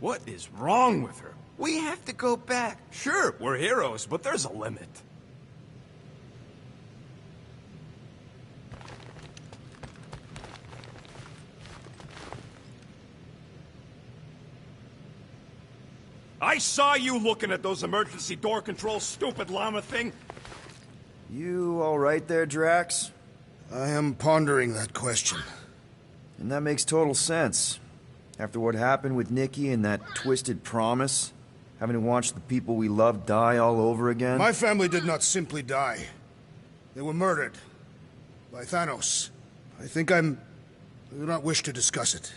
What is wrong with her? We have to go back. Sure, we're heroes, but there's a limit. I saw you looking at those emergency door controls, stupid llama thing. You all right there, Drax? I am pondering that question. And that makes total sense. After what happened with Nikki and that twisted promise, having to watch the people we love die all over again. My family did not simply die. They were murdered. By Thanos. I do not wish to discuss it.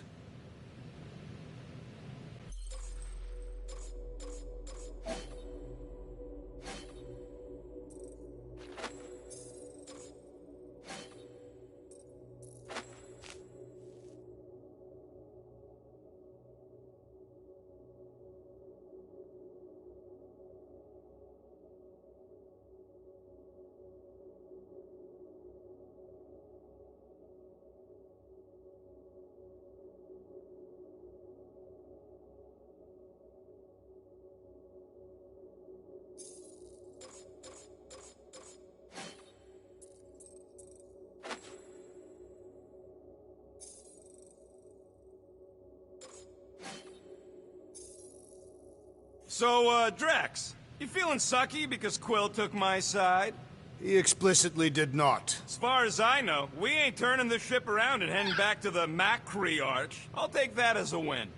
So, Drax, you feeling sucky because Quill took my side? He explicitly did not. As far as I know, we ain't turning this ship around and heading back to the Matriarch. I'll take that as a win.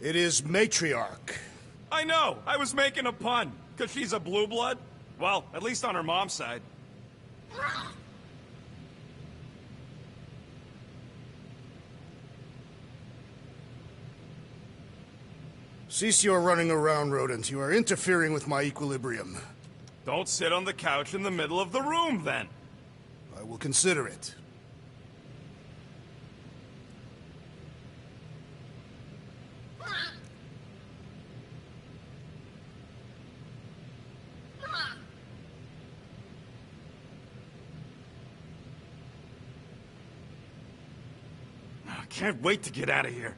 It is Matriarch. I know, I was making a pun. Because she's a blue blood? Well, at least on her mom's side. Cease your running around, rodent. You are interfering with my equilibrium. Don't sit on the couch in the middle of the room, then. I will consider it. I can't wait to get out of here.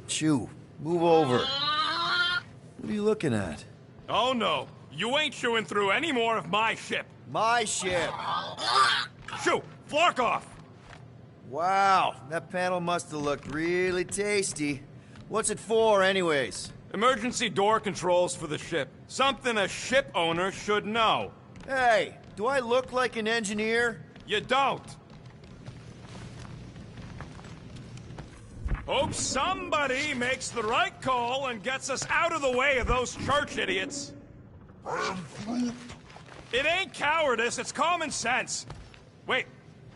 Shoo, move over. What are you looking at? Oh no, you ain't chewing through any more of my ship. My ship! Shoo, Flark off! Wow, that panel must have looked really tasty. What's it for, anyways? Emergency door controls for the ship. Something a ship owner should know. Hey, do I look like an engineer? You don't. Hope somebody makes the right call and gets us out of the way of those church idiots. It ain't cowardice, it's common sense. Wait,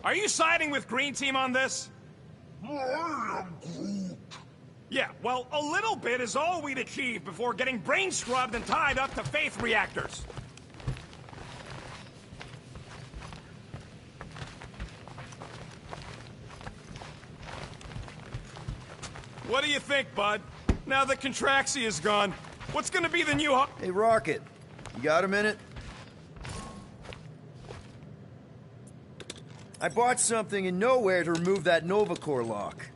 are you siding with Green Team on this? Yeah, well, a little bit is all we'd achieve before getting brain scrubbed and tied up to faith reactors. What do you think, bud? Now that Contraxi is gone, what's gonna be the new Hey, Rocket, you got a minute? I bought something in nowhere to remove that Novacore lock.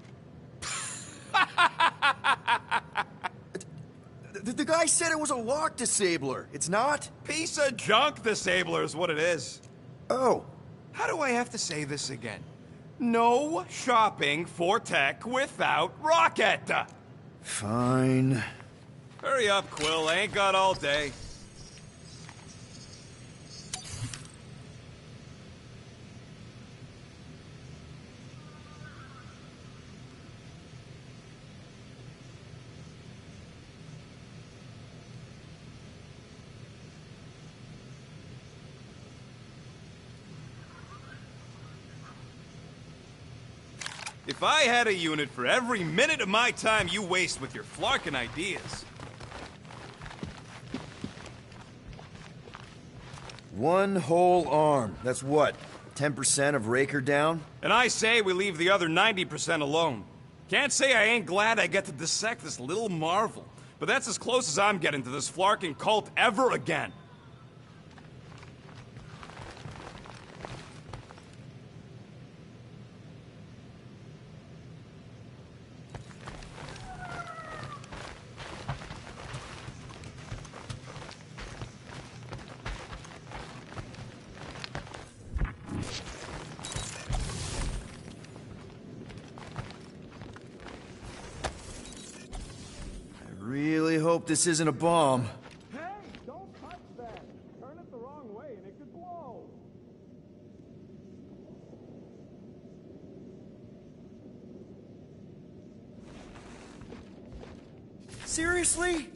The guy said it was a lock disabler. It's not? Piece of junk disabler is what it is. Oh. How do I have to say this again? No shopping for tech without Rocket! Fine. Hurry up, Quill. I ain't got all day. If I had a unit for every minute of my time you waste with your flarkin' ideas. One whole arm. That's what? 10% of Raker down? And I say we leave the other 90% alone. Can't say I ain't glad I get to dissect this little marvel, but that's as close as I'm getting to this flarkin' cult ever again. Really hope this isn't a bomb. Hey, don't touch that! Turn it the wrong way and it could blow! Seriously?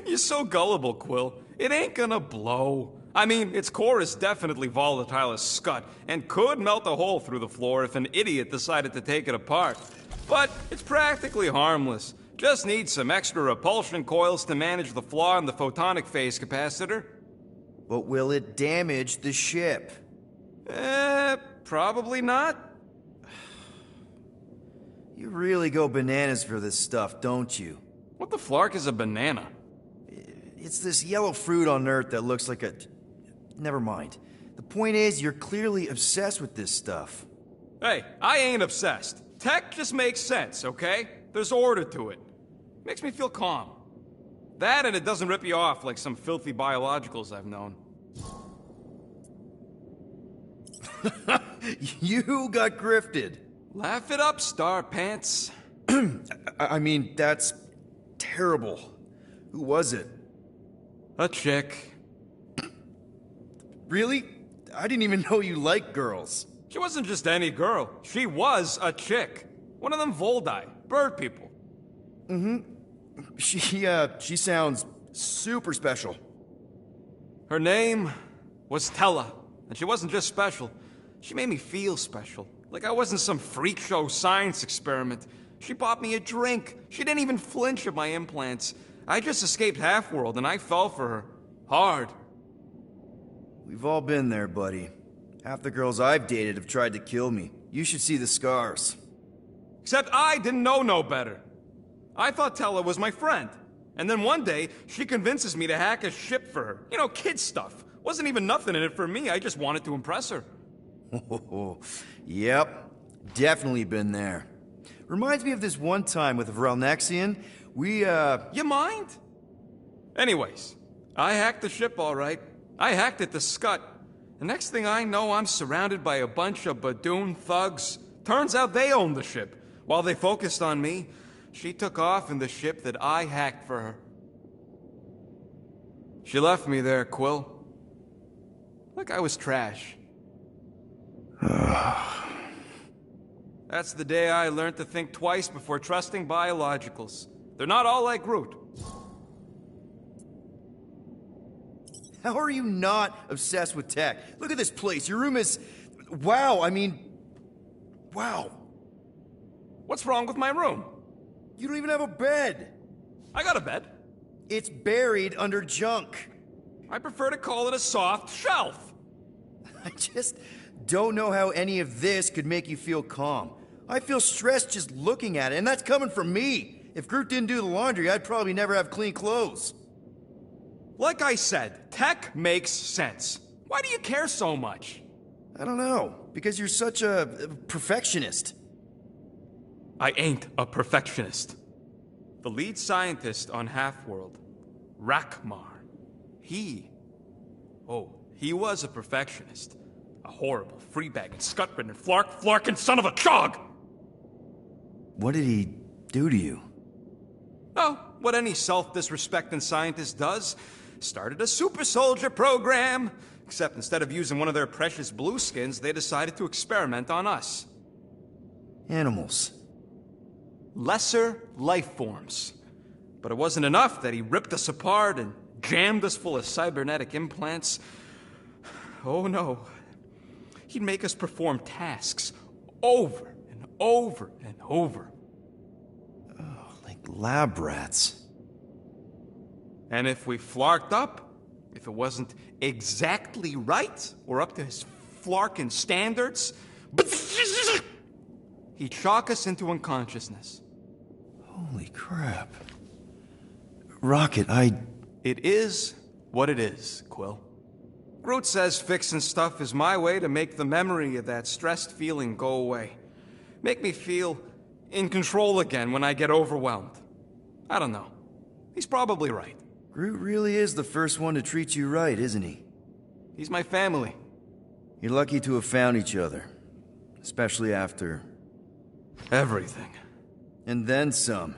You're so gullible, Quill. It ain't gonna blow. I mean, its core is definitely volatile as scut, and could melt a hole through the floor if an idiot decided to take it apart. But it's practically harmless. Just needs some extra repulsion coils to manage the flaw in the photonic phase capacitor. But will it damage the ship? Probably not. You really go bananas for this stuff, don't you? What the flark is a banana? It's this yellow fruit on Earth that looks like a... Never mind. The point is, you're clearly obsessed with this stuff. Hey, I ain't obsessed. Tech just makes sense, okay? There's order to it. Makes me feel calm. That and it doesn't rip you off like some filthy biologicals I've known. You got grifted. Laugh it up, Star Pants. I mean, that's terrible. Who was it? A chick. Really? I didn't even know you liked girls. She wasn't just any girl. She was a chick. One of them Voldi, bird people. She sounds super special. Her name was Tella, and she wasn't just special. She made me feel special, like I wasn't some freak show science experiment. She bought me a drink. She didn't even flinch at my implants. I just escaped Half-World, and I fell for her. Hard. We've all been there, buddy. Half the girls I've dated have tried to kill me. You should see the scars. Except I didn't know no better. I thought Tella was my friend. And then one day, she convinces me to hack a ship for her. You know, kid stuff. Wasn't even nothing in it for me, I just wanted to impress her. Yep, definitely been there. Reminds me of this one time with Vrelnexian. You mind? Anyways, I hacked the ship all right. I hacked it to Scut. The next thing I know, I'm surrounded by a bunch of Badoon thugs. Turns out they owned the ship. While they focused on me, she took off in the ship that I hacked for her. She left me there, Quill. Like I was trash. That's the day I learned to think twice before trusting biologicals. They're not all like Groot. How are you not obsessed with tech? Look at this place. Your room is... Wow, I mean... Wow. What's wrong with my room? You don't even have a bed. I got a bed. It's buried under junk. I prefer to call it a soft shelf. I just don't know how any of this could make you feel calm. I feel stressed just looking at it, and that's coming from me. If Groot didn't do the laundry, I'd probably never have clean clothes. Like I said, tech makes sense. Why do you care so much? I don't know, because you're such a perfectionist. I ain't a perfectionist. The lead scientist on Half-World, Rakmar, he was a perfectionist. A horrible, free-bagging, scut-ridden, flarkin' son of a chog! What did he do to you? Oh, what any self-disrespecting scientist does. Started a super soldier program. Except instead of using one of their precious blueskins, they decided to experiment on us. Animals. Lesser life forms. But it wasn't enough that he ripped us apart and jammed us full of cybernetic implants. Oh no. He'd make us perform tasks over and over and over. Oh, like lab rats. And if we flarked up, if it wasn't exactly right or up to his flarkin' standards, he'd shock us into unconsciousness. Holy crap. Rocket, It is what it is, Quill. Groot says fixing stuff is my way to make the memory of that stressed feeling go away. Make me feel in control again when I get overwhelmed. I don't know. He's probably right. Groot really is the first one to treat you right, isn't he? He's my family. You're lucky to have found each other. Especially after... everything. And then some.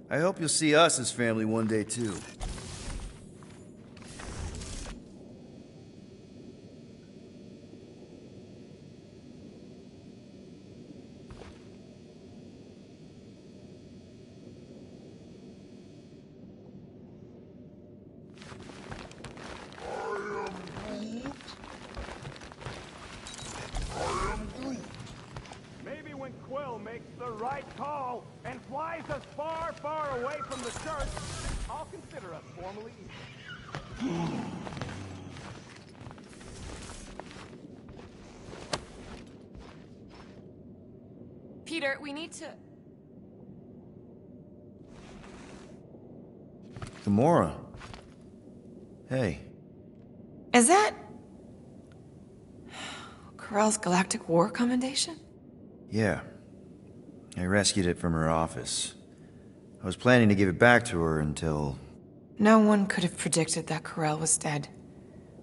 I hope you'll see us as family one day, too. Maybe when Quill makes the right call and flies us far, far away from the church, I'll consider us formally equal. Peter, we need to... Gamora. Hey. Is that... Corell's Galactic War Commendation? Yeah. I rescued it from her office. I was planning to give it back to her until... No one could have predicted that Corell was dead.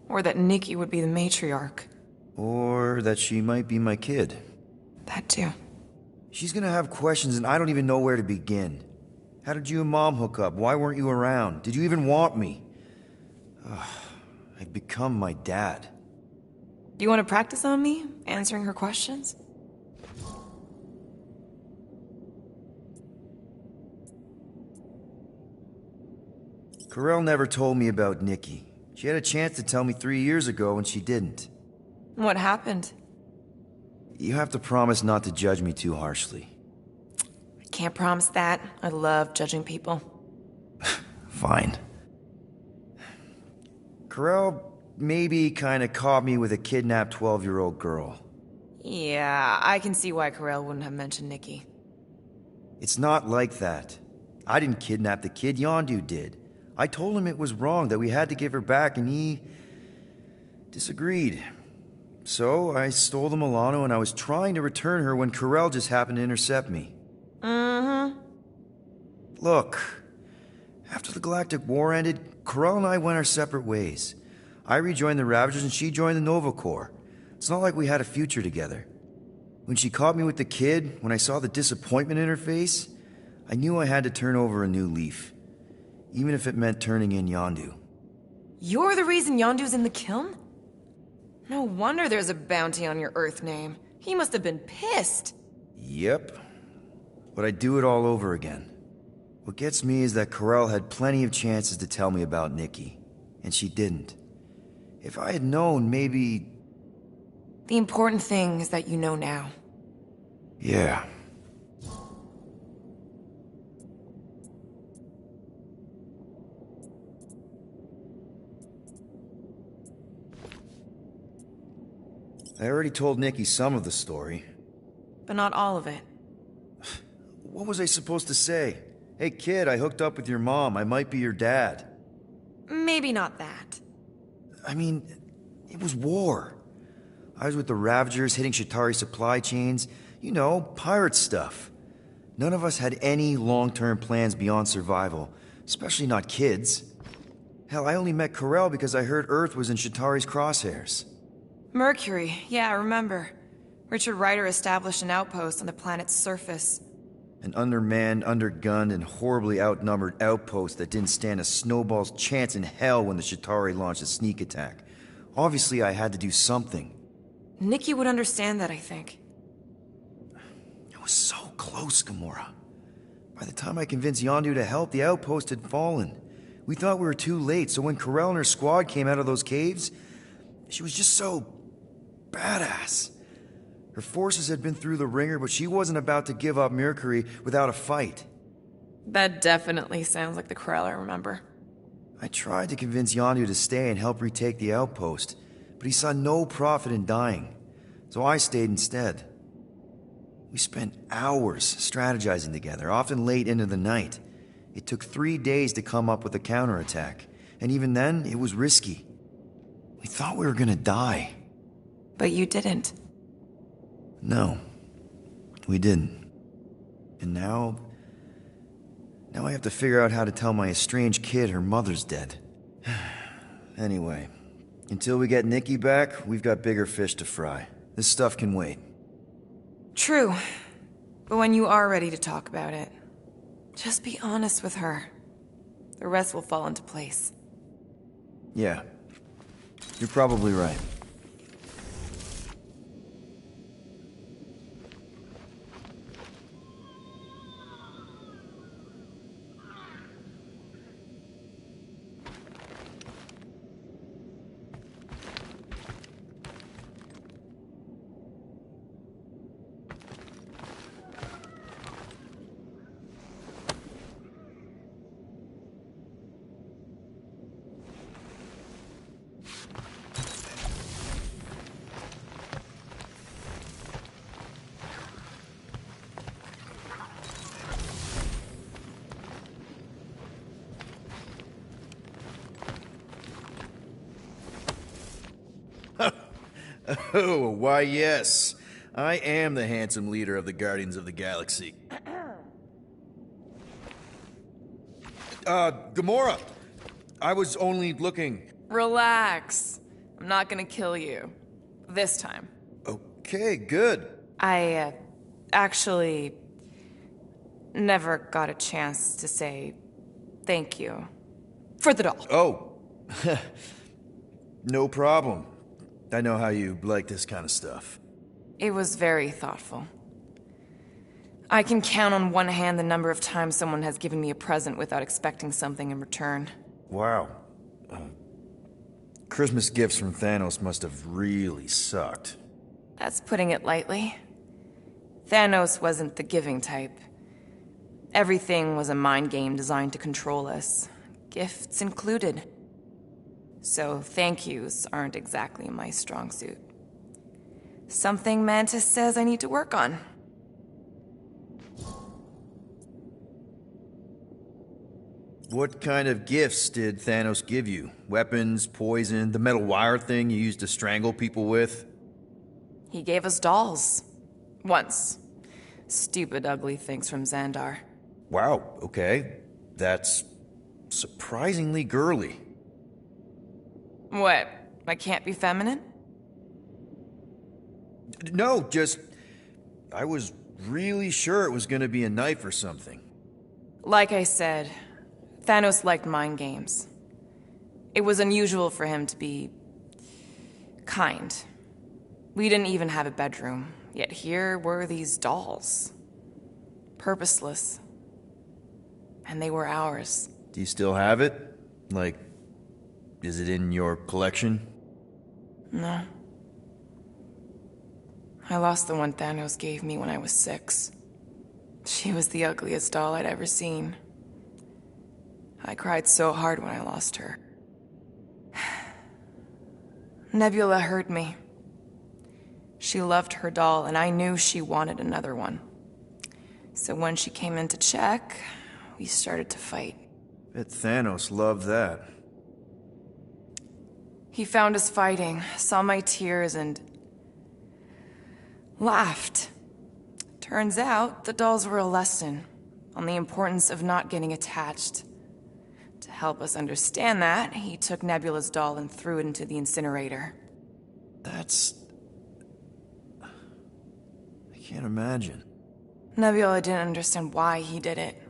Or that Nikki would be the matriarch. Or that she might be my kid. That too. She's gonna have questions and I don't even know where to begin. How did you and Mom hook up? Why weren't you around? Did you even want me? I've become my dad. Do you want to practice on me, answering her questions? Corell never told me about Nikki. She had a chance to tell me 3 years ago and she didn't. What happened? You have to promise not to judge me too harshly. I can't promise that. I love judging people. Fine. Corell maybe kinda caught me with a kidnapped 12-year-old girl. Yeah, I can see why Corell wouldn't have mentioned Nikki. It's not like that. I didn't kidnap the kid, Yondu did. I told him it was wrong, that we had to give her back, and he... disagreed. So, I stole the Milano and I was trying to return her when Corell just happened to intercept me. Mm-hmm. Look, after the Galactic War ended, Corell and I went our separate ways. I rejoined the Ravagers and she joined the Nova Corps. It's not like we had a future together. When she caught me with the kid, when I saw the disappointment in her face, I knew I had to turn over a new leaf. Even if it meant turning in Yondu. You're the reason Yondu's in the kiln? No wonder there's a bounty on your Earth name. He must have been pissed. Yep. But I'd do it all over again. What gets me is that Corell had plenty of chances to tell me about Nikki, and she didn't. If I had known, maybe... The important thing is that you know now. Yeah. I already told Nikki some of the story. But not all of it. What was I supposed to say? Hey kid, I hooked up with your mom. I might be your dad. Maybe not that. I mean, it was war. I was with the Ravagers hitting Shatari supply chains. You know, pirate stuff. None of us had any long-term plans beyond survival. Especially not kids. Hell, I only met Corell because I heard Earth was in Shatari's crosshairs. Mercury, yeah, I remember. Richard Ryder established an outpost on the planet's surface. An undermanned, undergunned, and horribly outnumbered outpost that didn't stand a snowball's chance in hell when the Shatari launched a sneak attack. Obviously, I had to do something. Nikki would understand that, I think. It was so close, Gamora. By the time I convinced Yondu to help, the outpost had fallen. We thought we were too late, so when Corell and her squad came out of those caves, she was just so... badass. Her forces had been through the ringer, but she wasn't about to give up Mercury without a fight. That definitely sounds like the Corell I remember. I tried to convince Yondu to stay and help retake the outpost, but he saw no profit in dying, so I stayed instead. We spent hours strategizing together, often late into the night. It took 3 days to come up with a counterattack, and even then, it was risky. We thought we were gonna die. But you didn't. No, we didn't. And now I have to figure out how to tell my estranged kid her mother's dead. Anyway, until we get Nikki back, we've got bigger fish to fry. This stuff can wait. True. But when you are ready to talk about it, just be honest with her. The rest will fall into place. Yeah, you're probably right. Oh, why yes. I am the handsome leader of the Guardians of the Galaxy. Gamora! I was only looking... Relax. I'm not gonna kill you. This time. Okay, good. I, actually... never got a chance to say thank you. For the doll. Oh. No problem. I know how you like this kind of stuff. It was very thoughtful. I can count on one hand the number of times someone has given me a present without expecting something in return. Wow. Christmas gifts from Thanos must have really sucked. That's putting it lightly. Thanos wasn't the giving type. Everything was a mind game designed to control us, gifts included. So thank yous aren't exactly my strong suit. Something Mantis says I need to work on. What kind of gifts did Thanos give you? Weapons, poison, the metal wire thing you used to strangle people with? He gave us dolls. Once. Stupid, ugly things from Xandar. Wow, okay. That's surprisingly girly. What? I can't be feminine? No, just... I was really sure it was gonna be a knife or something. Like I said, Thanos liked mind games. It was unusual for him to be... kind. We didn't even have a bedroom, yet here were these dolls. Purposeless. And they were ours. Do you still have it? Like, is it in your collection? No. I lost the one Thanos gave me when I was 6. She was the ugliest doll I'd ever seen. I cried so hard when I lost her. Nebula hurt me. She loved her doll, and I knew she wanted another one. So when she came in to check, we started to fight. Bet Thanos loved that. He found us fighting, saw my tears, and laughed. Turns out, the dolls were a lesson on the importance of not getting attached. To help us understand that, he took Nebula's doll and threw it into the incinerator. That's... I can't imagine. Nebula didn't understand why he did it,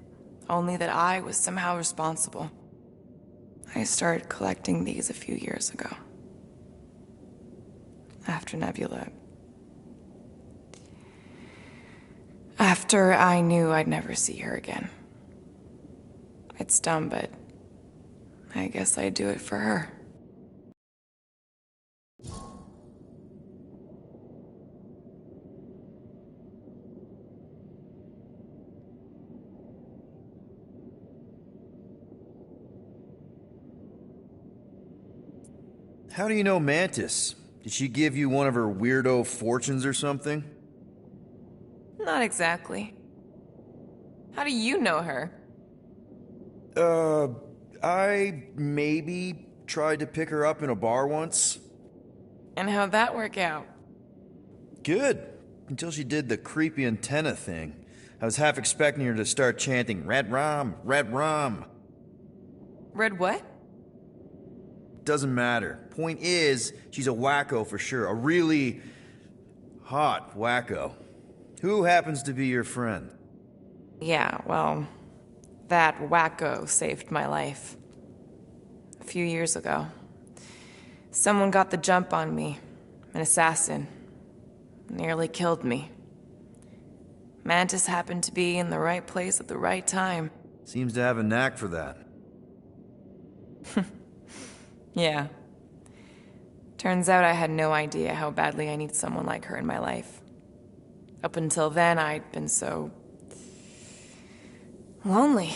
only that I was somehow responsible. I started collecting these a few years ago. After Nebula. After I knew I'd never see her again. It's dumb, but I guess I'd do it for her. How do you know Mantis? Did she give you one of her weirdo fortunes or something? Not exactly. How do you know her? I maybe tried to pick her up in a bar once. And how'd that work out? Good. Until she did the creepy antenna thing. I was half expecting her to start chanting, "Red Rum, Red Rum." Red what? Doesn't matter. Point is, she's a wacko for sure. A really hot wacko. Who happens to be your friend? Yeah, well, that wacko saved my life. A few years ago. Someone got the jump on me. An assassin. Nearly killed me. Mantis happened to be in the right place at the right time. Seems to have a knack for that. Yeah. Turns out I had no idea how badly I needed someone like her in my life. Up until then, I'd been so... lonely.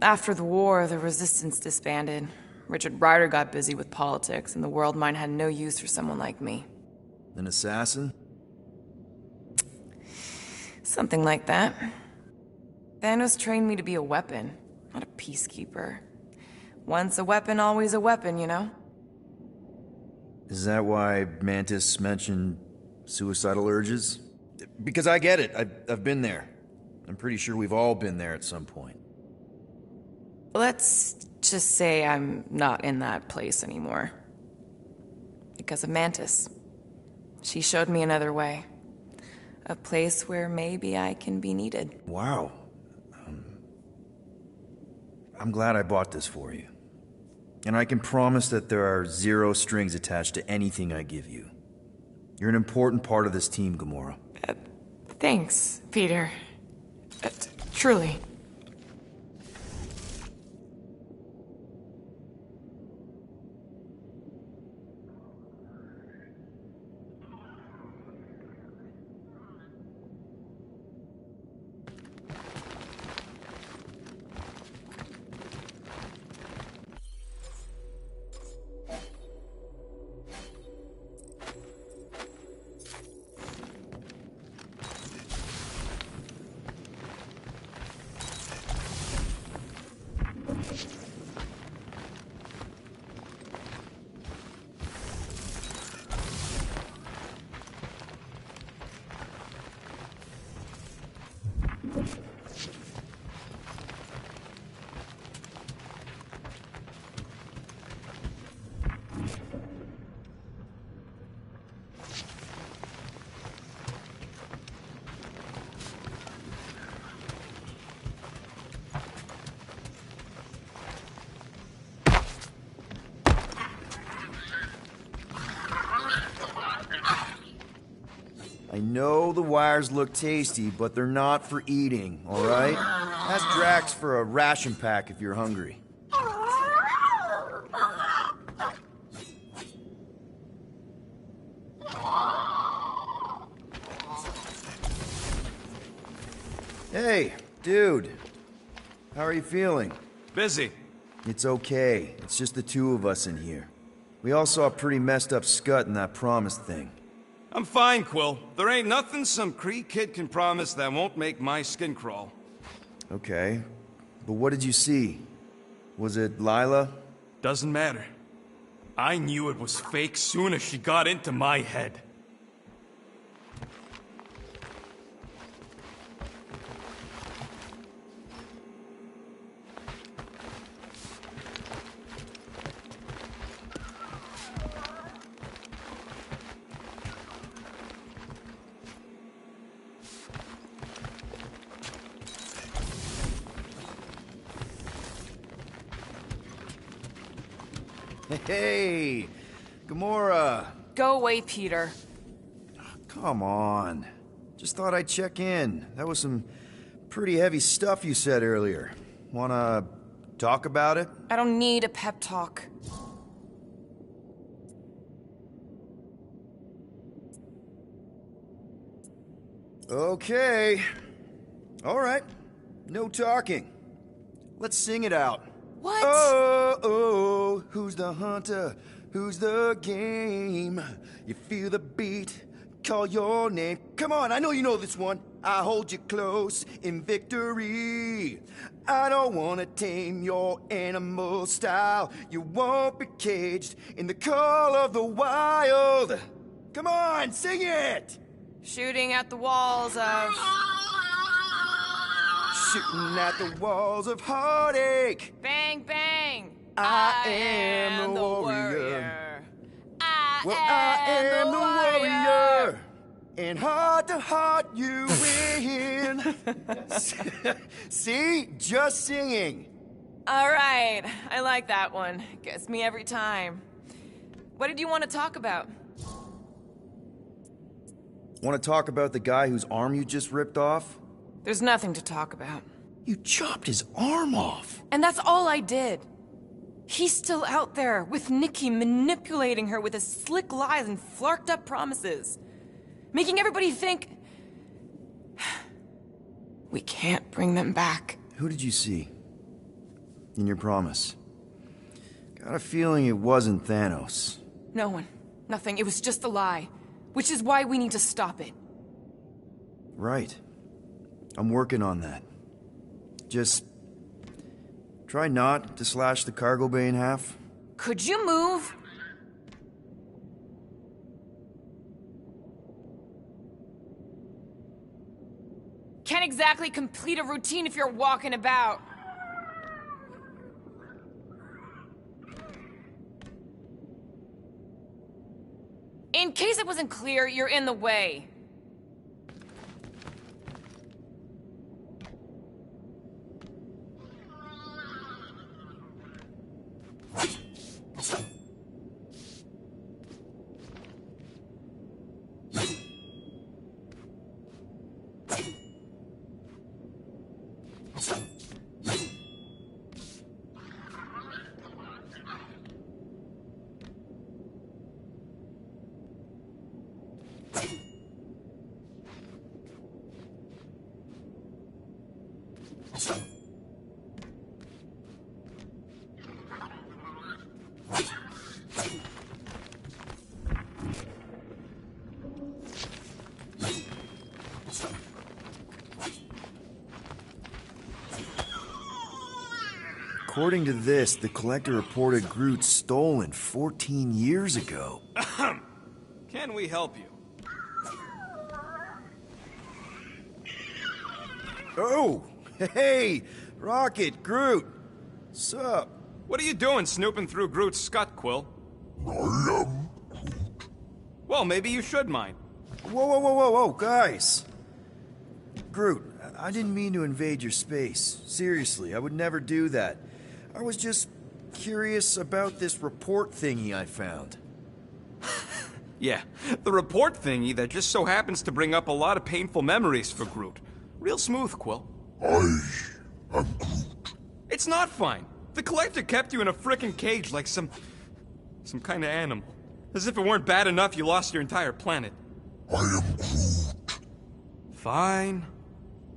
After the war, the resistance disbanded. Richard Ryder got busy with politics, and the world mine had no use for someone like me. An assassin? Something like that. Thanos trained me to be a weapon, not a peacekeeper. Once a weapon, always a weapon, you know? Is that why Mantis mentioned suicidal urges? Because I get it. I've been there. I'm pretty sure we've all been there at some point. Let's just say I'm not in that place anymore. Because of Mantis. She showed me another way. A place where maybe I can be needed. Wow. I'm glad I bought this for you. And I can promise that there are zero strings attached to anything I give you. You're an important part of this team, Gamora. Thanks, Peter. Truly. I know the wires look tasty, but they're not for eating, alright? Ask Drax for a ration pack if you're hungry. Hey, dude. How are you feeling? Busy. It's okay. It's just the two of us in here. We all saw a pretty messed up scut in that promise thing. I'm fine, Quill. There ain't nothing some Kree kid can promise that won't make my skin crawl. Okay. But what did you see? Was it Lila? Doesn't matter. I knew it was fake soon as she got into my head. Hey, Gamora. Go away, Peter. Come on. Just thought I'd check in. That was some pretty heavy stuff you said earlier. Wanna talk about it? I don't need a pep talk. Okay. All right. No talking. Let's sing it out. What? Oh, who's the hunter? Who's the game? You feel the beat, call your name. Come on, I know you know this one. I hold you close in victory. I don't wanna tame your animal style. You won't be caged in the call of the wild. Come on, sing it! Shooting at the walls of... Shooting at the walls of heartache. Bang, bang! I am the warrior. I am the warrior. And heart to heart you win. See? Just singing. All right, I like that one. Gets me every time. What did you want to talk about? Want to talk about the guy whose arm you just ripped off? There's nothing to talk about. You chopped his arm off. And that's all I did. He's still out there with Nikki manipulating her with his slick lies and flarked up promises. Making everybody think... we can't bring them back. Who did you see? In your promise? Got a feeling it wasn't Thanos. No one. Nothing. It was just a lie. Which is why we need to stop it. Right. I'm working on that. Just... try not to slash the cargo bay in half. Could you move? Can't exactly complete a routine if you're walking about. In case it wasn't clear, you're in the way. According to this, the Collector reported Groot stolen 14 years ago. Can we help you? Oh! Hey! Rocket, Groot! Sup? What are you doing snooping through Groot's scut, Quill? Well, maybe you should mind. Whoa, guys! Groot, I didn't mean to invade your space. Seriously, I would never do that. I was just curious about this report thingy I found. Yeah, the report thingy that just so happens to bring up a lot of painful memories for Groot. Real smooth, Quill. I am Groot. It's not fine. The Collector kept you in a frickin' cage like some kind of animal. As if it weren't bad enough you lost your entire planet. I am Groot. Fine.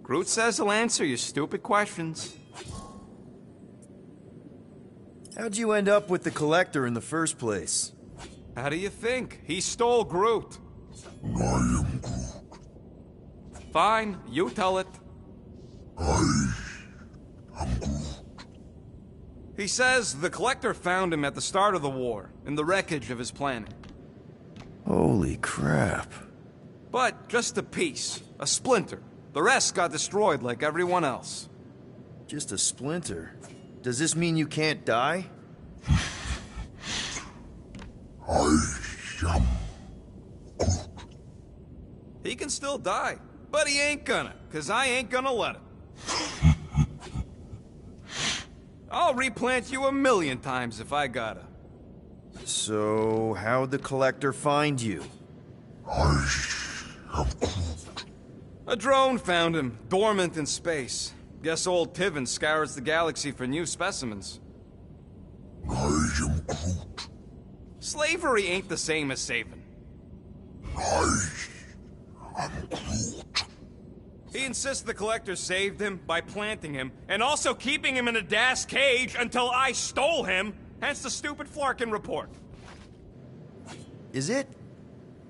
Groot says he'll answer your stupid questions. How'd you end up with the Collector in the first place? How do you think? He stole Groot. I am Groot. Fine, you tell it. I am Groot. He says the Collector found him at the start of the war, in the wreckage of his planet. Holy crap. But just a piece, a splinter. The rest got destroyed like everyone else. Just a splinter? Does this mean you can't die? I am Groot. He can still die, but he ain't gonna, 'cause I ain't gonna let him. I'll replant you 1,000,000 times if I gotta. So, how'd the Collector find you? I am Groot. A drone found him, dormant in space. Guess old Tiven scours the galaxy for new specimens. I am Groot. Slavery ain't the same as saving. I am Groot. He insists the Collector saved him by planting him, and also keeping him in a das cage until I stole him, hence the stupid Flarkin report. Is it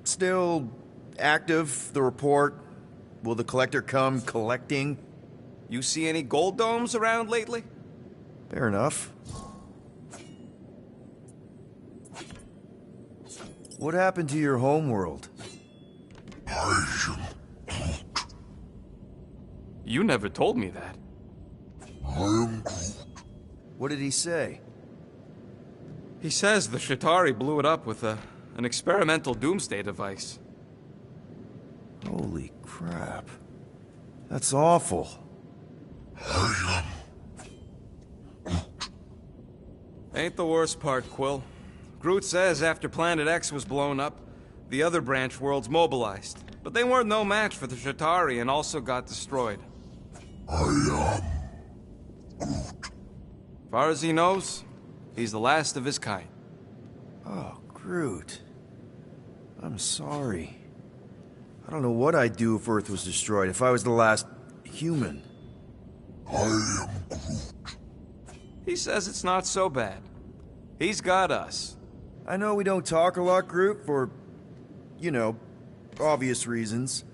still active, the report? Will the Collector come collecting? You see any gold domes around lately? Fair enough. What happened to your homeworld? I am Groot. You never told me that. I am Groot. What did he say? He says the Shatari blew it up with an experimental doomsday device. Holy crap. That's awful. I am Ain't the worst part, Quill. Groot says after Planet X was blown up, the other branch worlds mobilized. But they weren't no match for the Shatari and also got destroyed. I am Groot. Far as he knows, he's the last of his kind. Oh, Groot. I'm sorry. I don't know what I'd do if Earth was destroyed, if I was the last human. I am Groot. He says it's not so bad. He's got us. I know we don't talk a lot, Groot, for, you know, obvious reasons.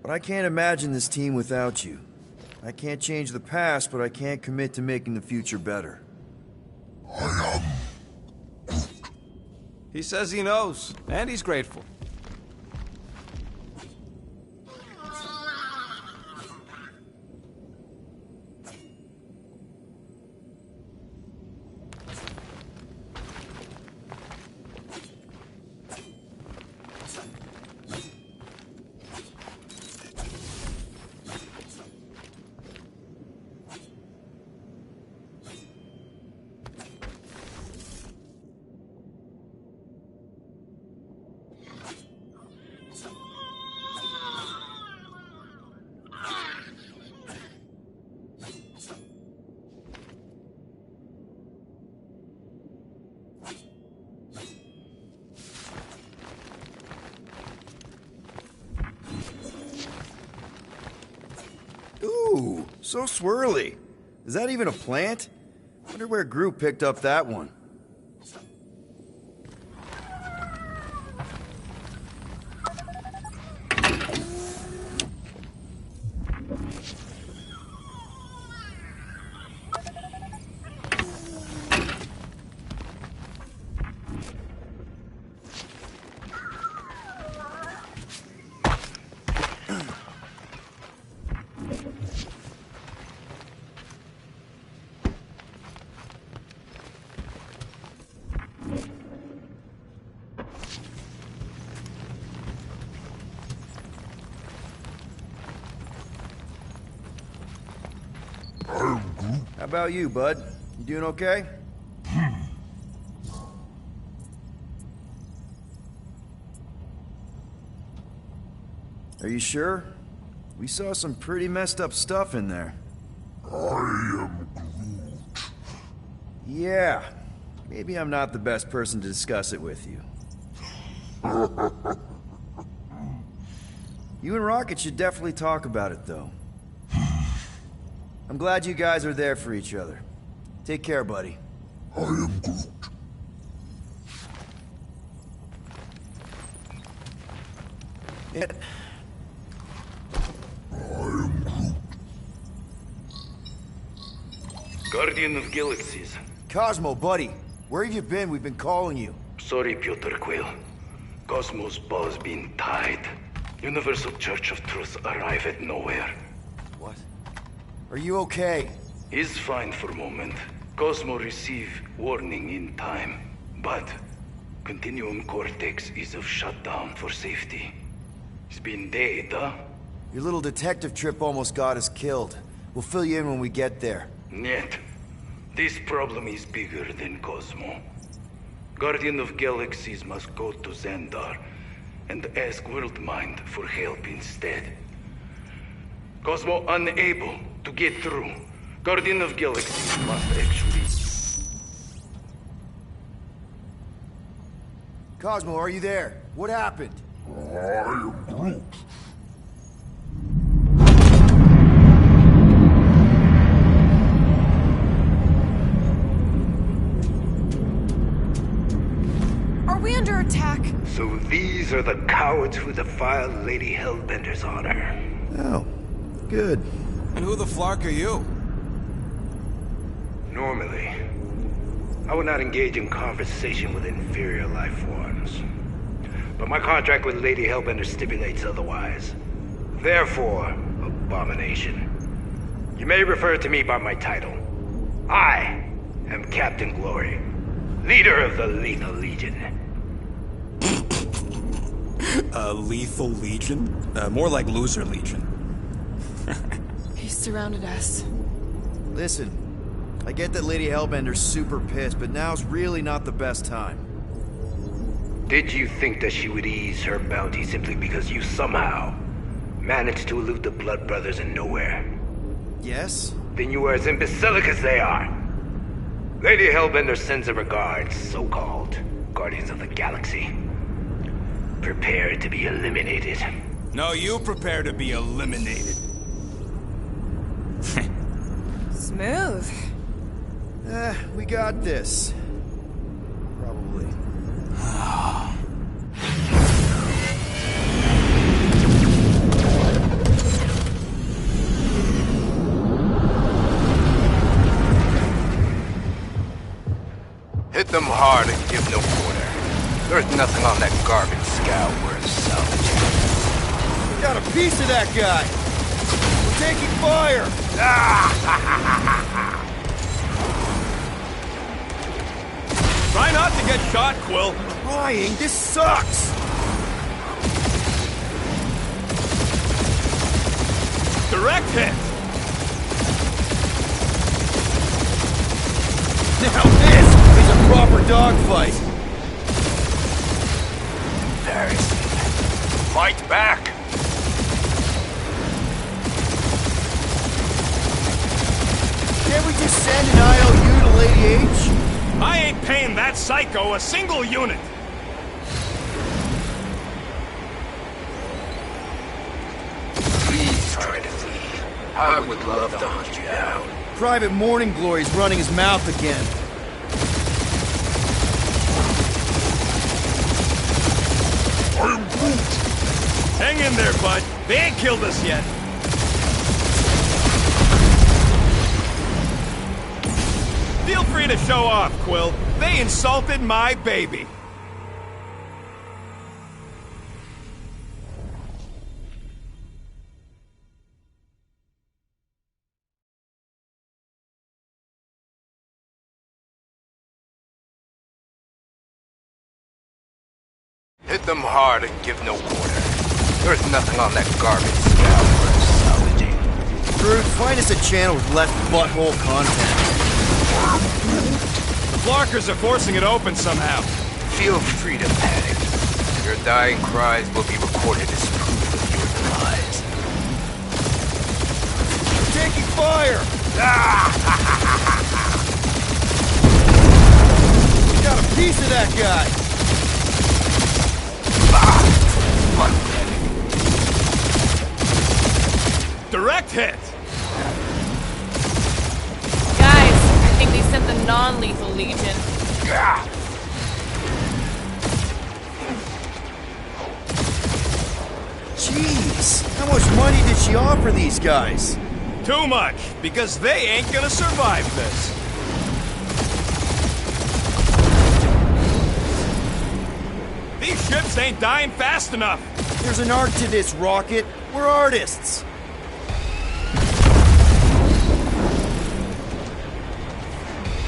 But I can't imagine this team without you. I can't change the past, but I can't commit to making the future better. I am He says he knows, and he's grateful. Ooh, so swirly. Is that even a plant? Wonder where Groot picked up that one. How about you, bud? You doing okay? Are you sure? We saw some pretty messed up stuff in there. I am Groot. Yeah. Maybe I'm not the best person to discuss it with you. You and Rocket should definitely talk about it, though. I'm glad you guys are there for each other. Take care, buddy. I am Groot. It. Guardian of Galaxies. Cosmo, buddy. Where have you been? We've been calling you. Sorry, Piotr Quill. Cosmos ball's been tied. Universal Church of Truth arrive at nowhere. What? Are you okay? He's fine for a moment. Cosmo receive warning in time. But Continuum Cortex is of shutdown for safety. It's been dead, huh? Your little detective trip almost got us killed. We'll fill you in when we get there. Yet, this problem is bigger than Cosmo. Guardian of Galaxies must go to Xandar and ask Worldmind for help instead. Cosmo unable to get through. Guardian of Galaxies must actually... Cosmo, are you there? What happened? I am Groot. Are we under attack? So these are the cowards who defiled Lady Hellbender's honor. Oh, good. And who the flark are you? Normally, I would not engage in conversation with inferior life forms. But my contract with Lady Hellbender stipulates otherwise. Therefore, abomination. You may refer to me by my title. I am Captain Glory, leader of the Lethal Legion. Lethal Legion? More like Loser Legion. He surrounded us. Listen, I get that Lady Hellbender's super pissed, but now's really not the best time. Did you think that she would ease her bounty simply because you somehow managed to elude the Blood Brothers in nowhere? Yes? Then you are as imbecilic as they are. Lady Hellbender sends her regards, so-called Guardians of the Galaxy. Prepare to be eliminated. No, you prepare to be eliminated. Smooth. We got this. Probably. Hit them hard and give no quarter. There's nothing on that garbage scow worth salvaging. We got a piece of that guy! We're taking fire! Try not to get shot, Quill. Crying, this sucks! Direct hit. Now this is a proper dogfight! Embarrassing. Fight back! Can't we just send an IOU to Lady H? I ain't paying that psycho a single unit. Please try to flee. I would love to hunt you down. Private Morning Glory's running his mouth again. I am Groot. Hang in there, bud. They ain't killed us yet. Feel free to show off, Quill. They insulted my baby. Hit them hard and give no quarter. There's nothing on that garbage scow worth salvaging. Groot, find us a channel with less butthole content. The Flarkers are forcing it open somehow. Feel free to panic. Your dying cries will be recorded as proof of your eyes. Taking fire! Got a piece of that guy! Direct hit! Guys, I think they sent the non-lethal legion. Jeez, how much money did she offer these guys? Too much, because they ain't gonna survive this. These ships ain't dying fast enough. There's an art to this, Rocket. We're artists.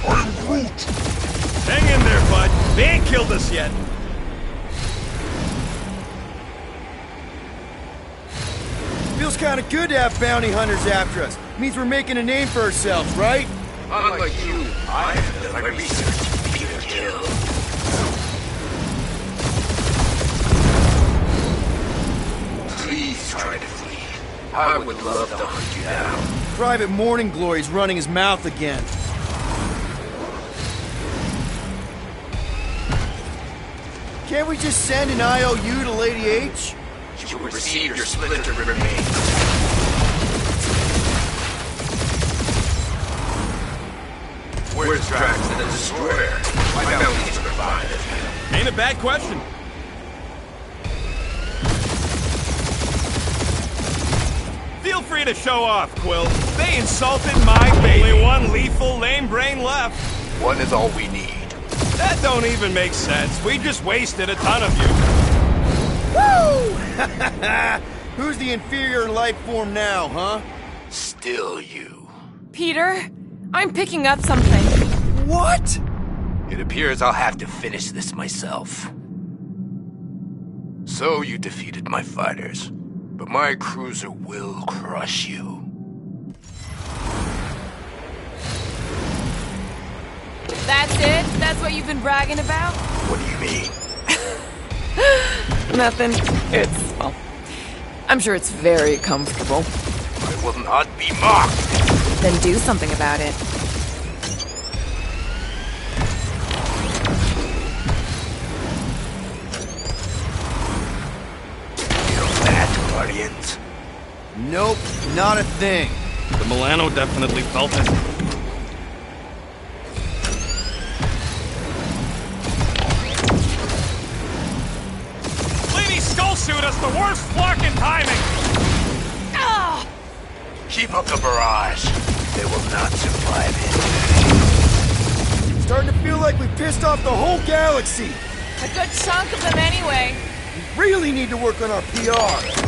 I'm Groot. Hang in there, bud. They ain't killed us yet. Feels kind of good to have bounty hunters after us. Means we're making a name for ourselves, right? Unlike you, I have done my research. Peter Kill. Please try to flee. I would love to hunt you down. Private Morning Glory's running his mouth again. Can't we just send an IOU to Lady H? You will receive your splinter remains. Where's Drax and the Destroyer? My bounties survive. Ain't a bad question. Feel free to show off, Quill. They insulted my baby. Only one lethal lame brain left. One is all we need. That don't even make sense. We just wasted a ton of you. Woo! Who's the inferior life form now, huh? Still you. Peter, I'm picking up something. What? It appears I'll have to finish this myself. So you defeated my fighters, but my cruiser will crush you. That's it? That's what you've been bragging about? What do you mean? Nothing. It's, well, I'm sure it's very comfortable. I will not be mocked. Then do something about it. Feel that, Guardians? Nope, not a thing. The Milano definitely felt it. Lady Skullsuit has the worst flocking timing! Ah! Keep up the barrage. They will not survive it. Starting to feel like we pissed off the whole galaxy. A good chunk of them anyway. We really need to work on our PR.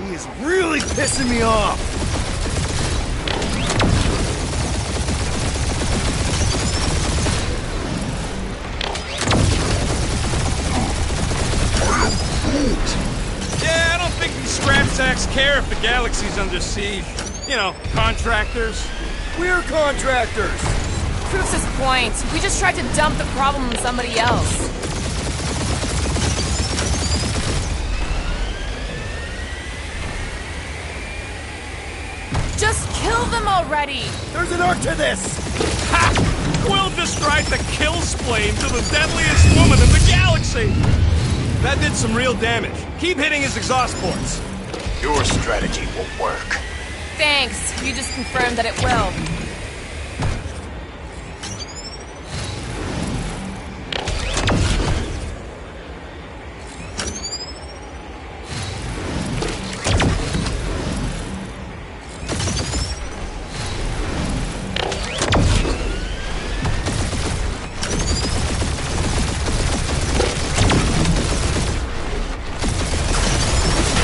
He is really pissing me off. Yeah, I don't think these scrap sacks care if the galaxy's under siege. You know, contractors. We're contractors. Proves his point. We just tried to dump the problem on somebody else. Just kill them already! There's an art to this. Ha! Quill just tried to kill Splane to the deadliest woman in the galaxy! That did some real damage. Keep hitting his exhaust ports. Your strategy will work. Thanks. You just confirmed that it will.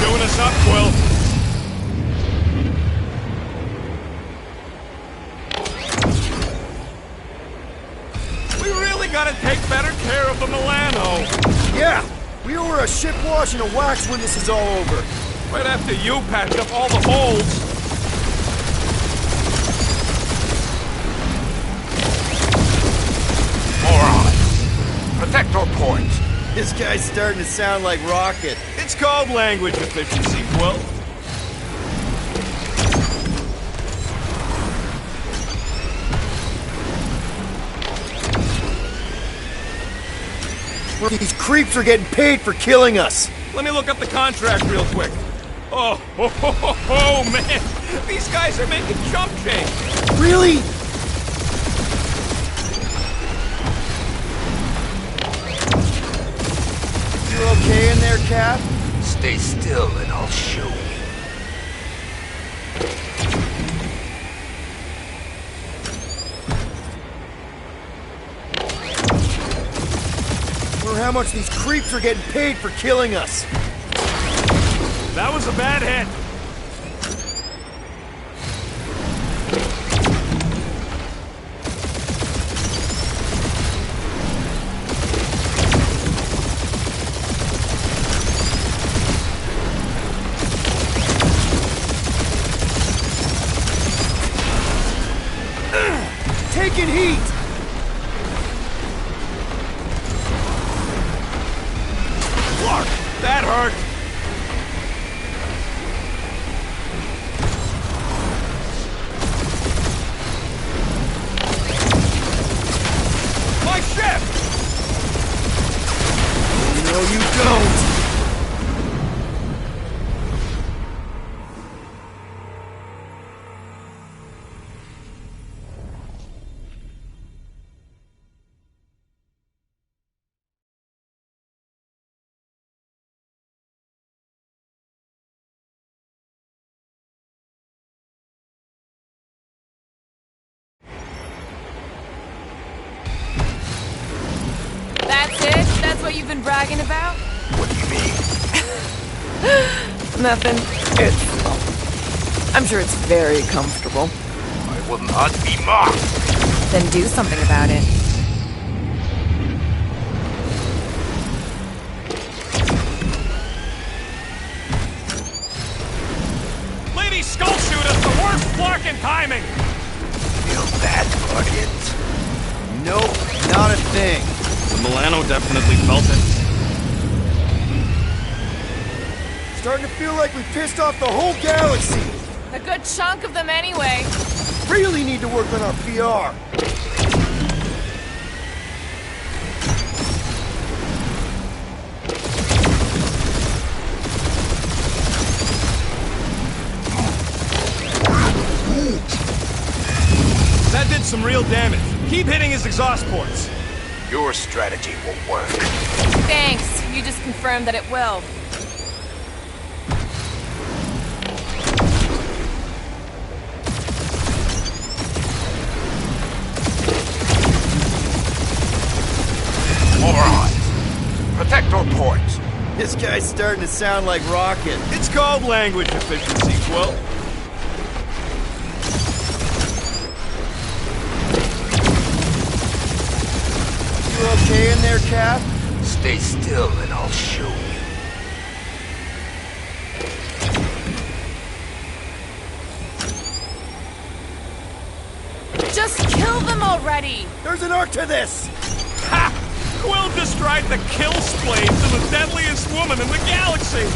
Doing us up, Quill. We really gotta take better care of the Milano. Yeah, we owe her a ship wash and a wax when this is all over. Right after you patch up all the holes. Moron! This guy's starting to sound like Rocket. It's called language efficiency, Quill. These creeps are getting paid for killing us. Let me look up the contract real quick. Oh, man. These guys are making chump change. Really? You okay in there, Cap? Stay still and I'll show you. Or how much these creeps are getting paid for killing us. That was a bad hit. Taking heat! Clark, that hurt. My ship! No, you don't! That's it? That's what you've been bragging about? What do you mean? Nothing. I'm sure it's very comfortable. I will not be mocked. Then do something about it. Lady Skull Shooter, the worst Clark in timing. Feel that, Guardians? Nope, not a thing. The Milano definitely felt it. Starting to feel like we pissed off the whole galaxy. A good chunk of them anyway. Really need to work on our PR. That did some real damage. Keep hitting his exhaust ports. Your strategy will work. Thanks. You just confirmed that it will. Morons! Protect our ports. This guy's starting to sound like Rocket. It's called language efficiency, Quill. You okay in there, Cap? Stay still and I'll show you. Just kill them already! There's an arc to this! Ha! Quill just tried to kill Splade to the deadliest woman in the galaxy!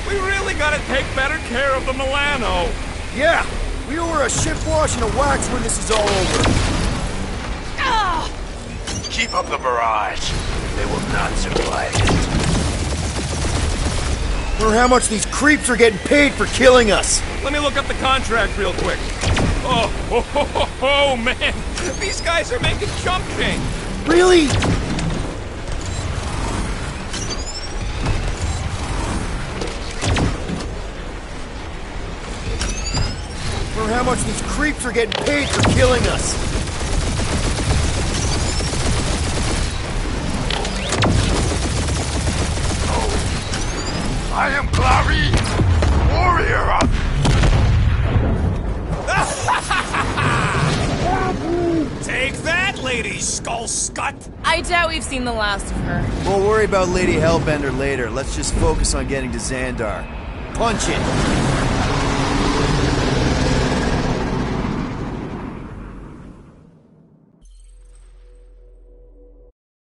We really gotta take better care of the Milano. Yeah! We owe her a ship wash and a wax when this is all over. Ah! Keep up the barrage. They will not survive it. Or how much these creeps are getting paid for killing us. Let me look up the contract real quick. Oh, man! These guys are making chump change! Really? Or how much these creeps are getting paid for killing us. I am Clary, warrior of... Take that, Lady Skull Scut! I doubt we've seen the last of her. We'll worry about Lady Hellbender later. Let's just focus on getting to Xandar. Punch it!